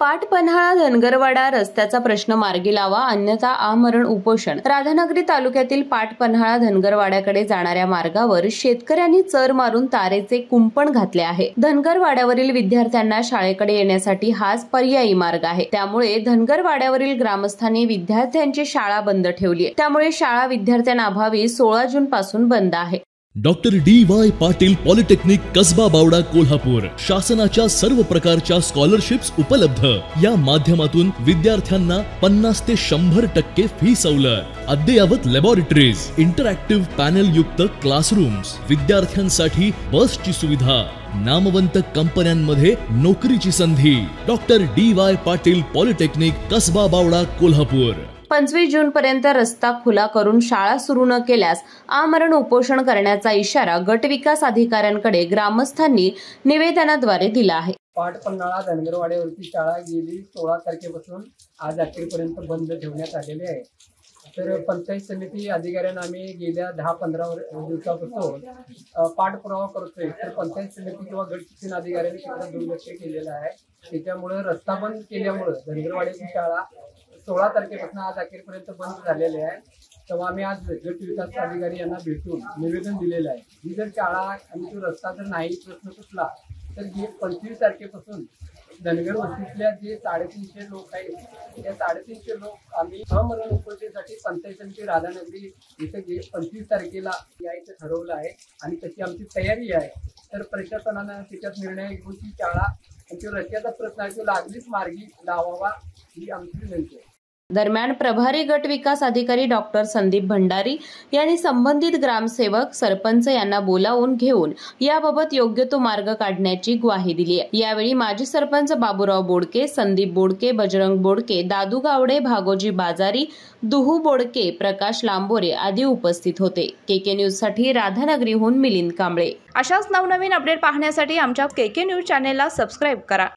पाटपन्हाळा धनगरवाडा रस्त्याचा प्रश्न मार्गी लावा, अन्यथा आमरण उपोषण। राधानगरी तालुक्यातील पाटपन्हाळा धनगरवाड्याकडे जाणाऱ्या मार्गावर शेतकऱ्यांनी चर मारून तारेचे कुंपण घातले आहे। धनगरवाड्यावरील विद्यार्थ्यांना शाळेकडे येण्यासाठी हाच पर्यायी मार्ग आहे। त्यामुळे धनगरवाड्यावरील ग्रामस्थांनी विद्यार्थ्यांची शाळा बंद ठेवली आहे। त्यामुळे शाळा विद्यार्थ्यांअभावी 16 जून पासून बंद आहे। Doctor D Y. Patil polytechnic Kasba Bawada Kolhapur शासनाच्या सर्व प्रकारच्या स्कॉलरशिप्स उपलब्ध। या माध्यमातून विद्यार्थ्यांना 50 ते 100% फी सवलत, अद्ययावत लॅबोरेटरीज, इंटरॅक्टिव्ह पॅनल युक्त क्लासरूम्स, विद्यार्थ्यांसाठी बसची सुविधा, नामवंत कंपन्यांमध्ये नोकरीची संधी। Doctor D Y. Patil polytechnic Kasba Bawada Kolhapur. 25 जून पर्यंत रस्ता खुला करून शाळा सुरू न केल्यास आमरण उपोषण करण्याचा इशारा गट विकास अधिकाऱ्यांकडे ग्रामस्थांनी निवेदनाद्वारे दिला आहे। पाटपन्हाळा धनगरवाड्यावरची शाळा गेली 16 तारखेपासून आज अखेरपर्यंत बंद ठेवण्यात आलेली आहे। तर पंचायत समिती अधिकाऱ्यांना आम्ही गेल्या 10-15 दिवसापासून पाठपुरावा करतोय, तर पंचायत समिती किंवा गट शिक्षण अधिकाऱ्यांनी तिकडे दुर्लक्ष केलेलं आहे। त्याच्यामुळे रस्ता बंद केल्यामुळे धनगरवाड्याची शाळा 16 तारखेपासून आज अखेरपर्यंत बंद झालेले आहे। तेव्हा आम्ही आज गट विकास अधिकारी यांना भेटून निवेदन दिलेलं आहे। ही जर शाळा आणि तो रस्ता जर नाही प्रश्न सुटला तर 25 तारखेपासून धनगर वस्तीतल्या जे 350 लोक आहेत त्या 350 लोक आम्ही आमरण उपोषणासाठी पंचायत समिती राधानगरी इथे 25 तारखेला यायचं ठरवलं आहे आणि तशी आमची तयारी आहे। तर प्रशासनानं त्याच्यात निर्णय घेऊन ती शाळा आणि रस्त्याचा प्रश्न आहे तो लागलीच मार्गी लावावा ही आमची विनंती आहे। दरम्यान प्रभारी गट विकास अधिकारी डॉक्टर संदीप भंडारी यांनी संबंधित ग्रामसेवक, सरपंच यांना बोलावून घेऊन याबाबत योग्य तो मार्ग काढण्याची ग्वाही दिली आहे। यावेळी माजी सरपंच बाबूराव बोडके, संदीप बोडके, बजरंग बोडके, दादू गावडे, भागोजी बाजारी, दुहू बोडके, प्रकाश लांबोरे आदी उपस्थित होते। केके न्यूज साठी राधानगरीहून मिलिंद कांबळे। अशाच नवनवीन अपडेट पाहण्यासाठी आमच्या केके न्यूज चॅनेलला सबस्क्राइब करा।